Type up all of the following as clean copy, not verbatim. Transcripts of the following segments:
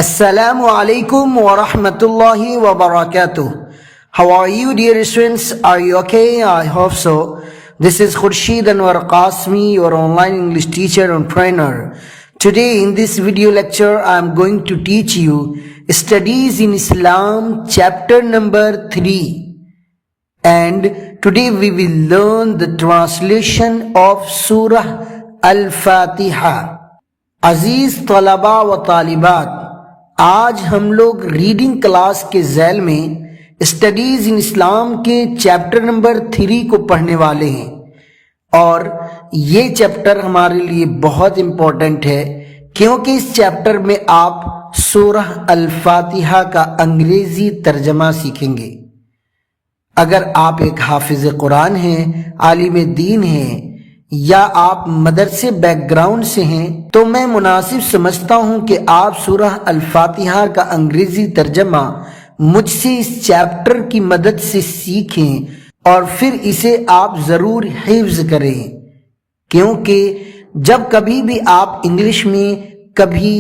Assalamu alaikum wa rahmatullahi wa barakatuh. How are you, dear students? Are you okay? I hope so. This is Khurshid Anwar Qasmi, your online English teacher and trainer. Today in this video lecture, I am going to teach you Studies in Islam, chapter number 3. And today we will learn the translation of Surah Al-Fatiha. Aziz Talaba wa Talibat, آج ہم لوگ reading class کے ذیل میں studies in اسلام کے chapter number 3 کو پڑھنے والے ہیں، اور یہ چیپٹر ہمارے لیے بہت امپورٹنٹ ہے کیونکہ اس چیپٹر میں آپ سورہ الفاتحہ کا انگریزی ترجمہ سیکھیں گے۔ اگر آپ ایک حافظ قرآن ہیں، عالم دین ہیں، یا آپ مدرسے بیک گراؤنڈ سے ہیں تو میں مناسب سمجھتا ہوں کہ آپ سورہ الفاتحہ کا انگریزی ترجمہ مجھ سے اس چیپٹر کی مدد سے سیکھیں اور پھر اسے آپ ضرور حفظ کریں، کیونکہ جب کبھی بھی آپ انگلش میں کبھی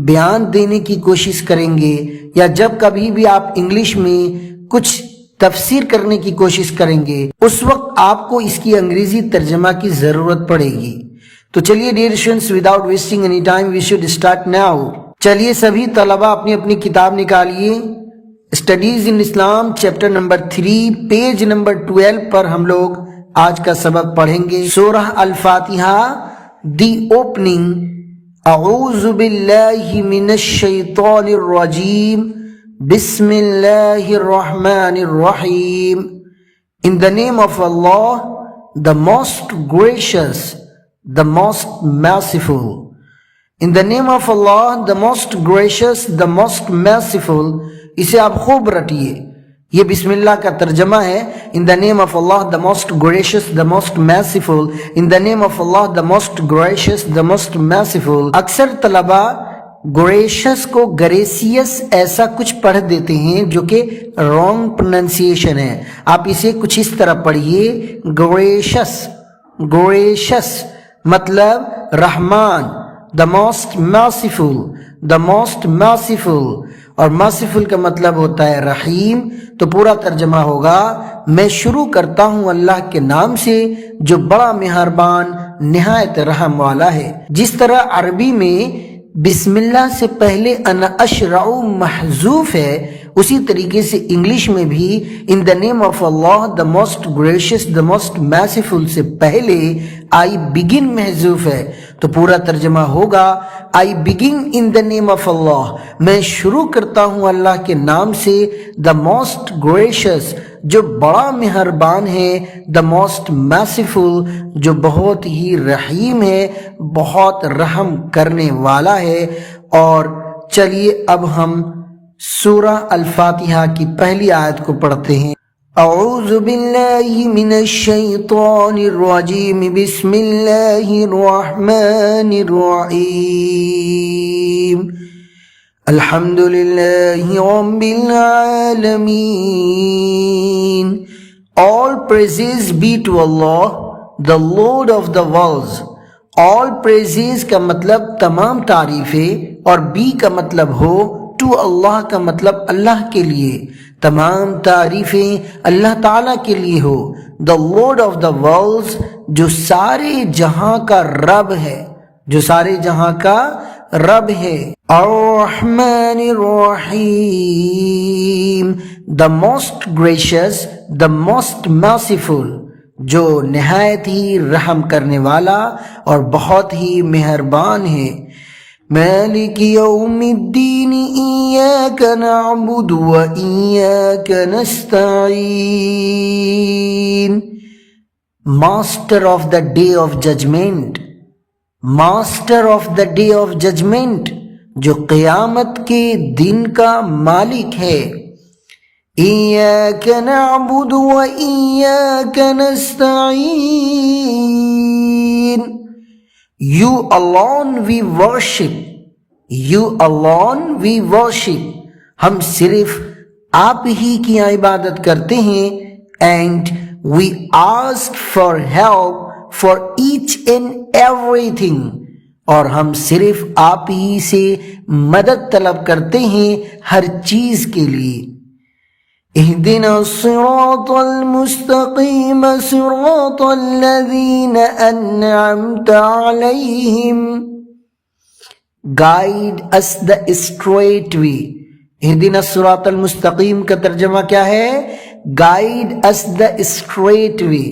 بیان دینے کی کوشش کریں گے یا جب کبھی بھی آپ انگلش میں کچھ تفسیر کرنے کی کوشش کریں گے، اس وقت آپ کو اس کی انگریزی ترجمہ کی ضرورت پڑے گی۔ تو چلیے dear students, without wasting any time we should start now. چلیے سبھی طلبہ اپنی اپنی کتاب نکالیے۔ Studies in Islam chapter number 3 page number 12 پر ہم لوگ آج کا سبق پڑھیں گے۔ سورہ الفاتحہ دی اوپننگ۔ اعوذ باللہ من الشیطان الرجیم، بسم اللہ الرحمن الرحیم۔ In the name of Allah, the most gracious, the most merciful. In the name of Allah, the most gracious, the most merciful. اسے آپ خوب رٹیے، یہ بسم اللہ کا ترجمہ ہے۔ In the name of Allah, the most gracious, the most merciful. In the name of Allah, the most gracious, the most merciful. اکثر طلبہ گریشس کو گریسیس ایسا کچھ پڑھ دیتے ہیں جو کہ رانگ پروننسیشن ہے۔ آپ اسے کچھ اس طرح پڑھیے، گریشس، گریشس مطلب رحمان، the most merciful، the most merciful، اور merciful کا مطلب ہوتا ہے رحیم۔ تو پورا ترجمہ ہوگا، میں شروع کرتا ہوں اللہ کے نام سے جو بڑا مہربان نہایت رحم والا ہے۔ جس طرح عربی میں بسم اللہ سے پہلے انا اشرع محذوف ہے، اسی طریقے سے انگلش میں بھی in the name of Allah the most gracious the most merciful سے پہلے آئی بگن محذوف ہے۔ تو پورا ترجمہ ہوگا، آئی بگن ان دا نیم آف اللہ، میں شروع کرتا ہوں اللہ کے نام سے، دا موسٹ گریشیس جو بڑا مہربان ہے، دا موسٹ مرسیفل جو بہت ہی رحیم ہے، بہت رحم کرنے والا ہے۔ اور چلیے اب ہم سورہ الفاتحہ کی پہلی آیت کو پڑھتے ہیں۔ اعوذ باللہ من الشیطان الرجیم، بسم اللہ الرحمن الرحیم، الحمد للہ رب العالمین۔ All praises be to Allah, the Lord of the worlds۔ All praises کا مطلب تمام تعریفیں، اور be کا مطلب ہو، to اللہ کا مطلب اللہ کے لیے، تمام تعریفیں اللہ تعالیٰ کے لیے ہو۔ the Lord of the worlds جو سارے جہاں کا رب ہے، جو سارے جہاں کا رب ہے۔ الرحمن الرحیم، the most gracious, the most merciful جو نہایت ہی رحم کرنے والا اور بہت ہی مہربان ہے۔ مالک یوم الدین، ایاک نعبد و ایاک نستعین، master of the day of judgement, master of the day of judgment جو قیامت کے دن کا مالک ہے۔ ایاک نعبد و ایاک نستعین، You alone we worship, you alone we worship، ہم صرف آپ ہی کی عبادت کرتے ہیں۔ And we ask for help for each and everything، اور ہم صرف آپ ہی سے مدد طلب کرتے ہیں ہر چیز کے لیے۔ اہدنا الصراط المستقیم صراط الذین انعمت علیہم، guide us the straight way۔ اہدنا الصراط المستقیم کا ترجمہ کیا ہے؟ Guide us the straight way۔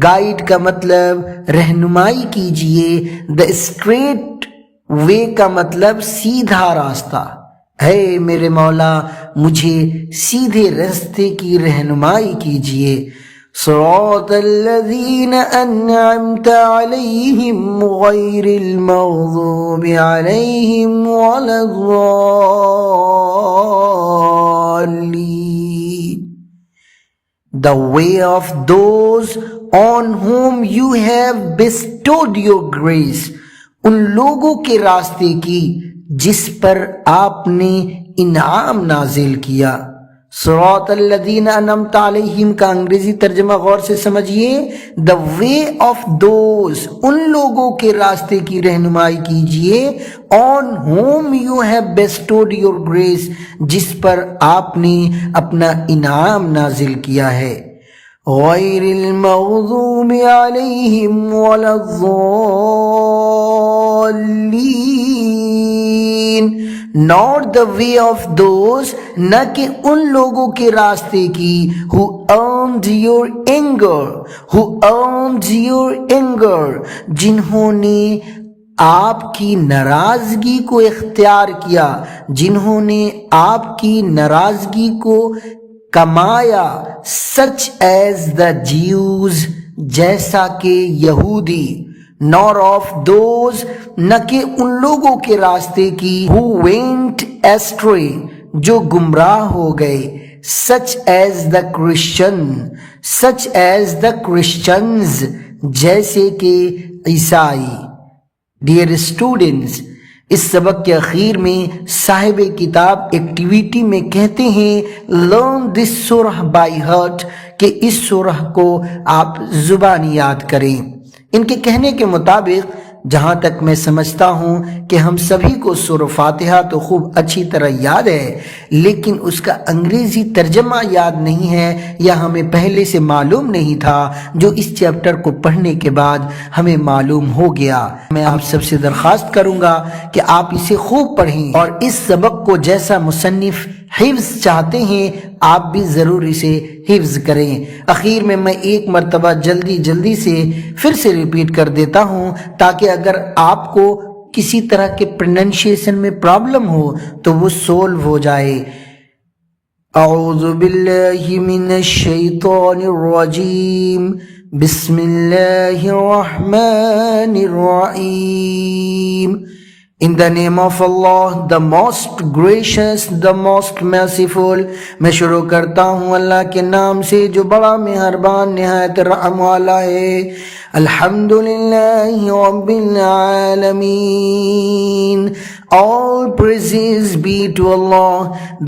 Guide کا مطلب رہنمائی کیجئے، the straight way کا مطلب سیدھا راستہ۔ اے میرے مولا مجھے سیدھے راستے کی رہنمائی کیجئے۔ صراط الذین انعمت علیہم غیر المغضوب علیہم ولا الضالین، the way of those on whom you have bestowed your grace، ان لوگوں کے راستے کی جس پر آپ نے انعام نازل کیا۔ صراط الذین انعمت علیہم کا انگریزی ترجمہ غور سے سمجھیے، the way of those، ان لوگوں کے راستے کی رہنمائی کیجئے، on whom you have bestowed your grace، جس پر آپ نے اپنا انعام نازل کیا ہے۔ غیر المغضوب علیہم ولا الضالین، not the way of those، نہ کہ ان لوگوں کے راستے کی who earned your anger، جنہوں نے آپ کی ناراضگی کو اختیار کیا، جنہوں نے آپ کی ناراضگی کو کمایا، such as the Jews، جیسا کہ یہودی۔ nor of those، نہ کہ ان لوگوں کے راستے کی who went astray، جو گمراہ ہو گئے، such as the Christians، جیسے کہ عیسائی۔ Dear students، اس سبق کے اخیر میں صاحب کتاب ایکٹیویٹی میں کہتے ہیں learn this surah by heart، کہ اس سورہ کو آپ زبانی یاد کریں۔ ان کے کہنے کے مطابق جہاں تک میں سمجھتا ہوں کہ ہم سبھی کو سورہ فاتحہ تو خوب اچھی طرح یاد ہے، لیکن اس کا انگریزی ترجمہ یاد نہیں ہے یا ہمیں پہلے سے معلوم نہیں تھا، جو اس چیپٹر کو پڑھنے کے بعد ہمیں معلوم ہو گیا۔ میں آپ سب سے درخواست کروں گا کہ آپ اسے خوب پڑھیں اور اس سبق کو جیسا مصنف حفظ چاہتے ہیں آپ بھی ضرور اسے حفظ کریں۔ اخیر میں ایک مرتبہ جلدی سے پھر سے ریپیٹ کر دیتا ہوں تاکہ اگر آپ کو کسی طرح کے پروننسیشن میں پرابلم ہو تو وہ سولو ہو جائے۔ اعوذ باللہ من الشیطان الرجیم، بسم اللہ الرحمن الرحیم۔ In the name of Allah, the most gracious, the most merciful۔ میں شروع کرتا ہوں اللہ کے نام سے جو بڑا مہربان نہایت رحم والا ہے۔ الحمدللہ رب العالمین، all praises be to Allah،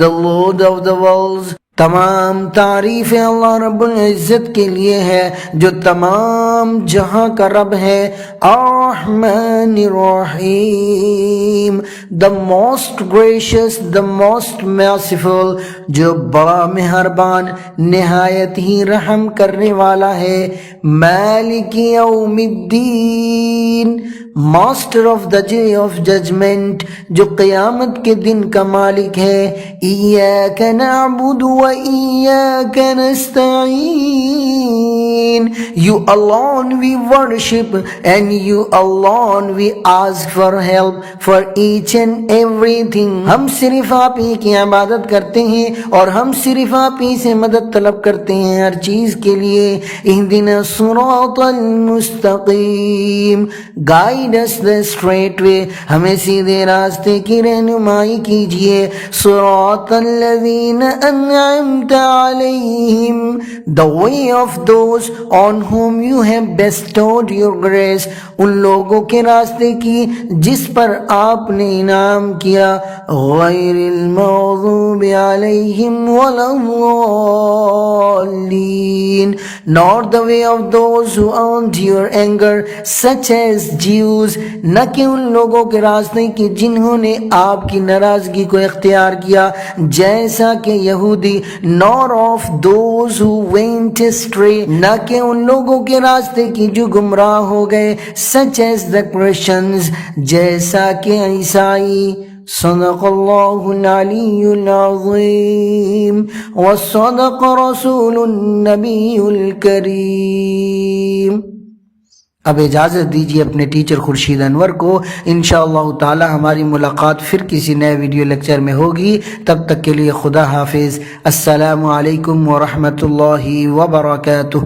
the Lord of the worlds۔ تمام تعریف اللہ رب العزت کے لیے ہے جو تمام جہاں کا رب ہے۔ الرحمن الرحیم، the most gracious، the most merciful، جو بڑا مہربان نہایت ہی رحم کرنے والا ہے۔ مالک یوم الدین، master of the day of judgment, جو قیامت کے دن کا مالک ہے۔ ایاک نعبد و ایاک نستعین، you alone we worship and you alone we ask for help for each and everything۔ ہم صرف آپ ہی کی عبادت کرتے ہیں اور ہم صرف آپ ہی سے مدد طلب کرتے ہیں ہر چیز کے لیے۔ اہدنا الصراط المستقیم، guide us the straight way، ہمیں سیدھے راستے کی رہنمائی کیجئے۔ صراط الذین انعمت علیہم، the way of those on whom you have bestowed your grace، ان لوگوں کے راستے کی جس پر آپ نے انعام کیا۔ غیر المغضوب علیہم ولا الضالین، الْمُبِينَ, nor the way of those who earned your anger, such as Jews, نہ کہ ان لوگوں کے راستے کی جنہوں نے آپ کی ناراضگی کو اختیار کیا جیسا کہ یہودی, nor of those who went astray, نہ کہ ان لوگوں کے راستے کی جو گمراہ ہو گئے, such as the Christians, جیسا کہ عیسائی. صدق اللہ العلی العظیم وصدق رسول النبی الکریم. اب اجازت دیجیے اپنے ٹیچر خورشید انور کو. انشاءاللہ تعالی ہماری ملاقات پھر کسی نئے ویڈیو لیکچر میں ہوگی. تب تک کے لیے خدا حافظ. السلام علیکم ورحمۃ اللہ وبرکاتہ.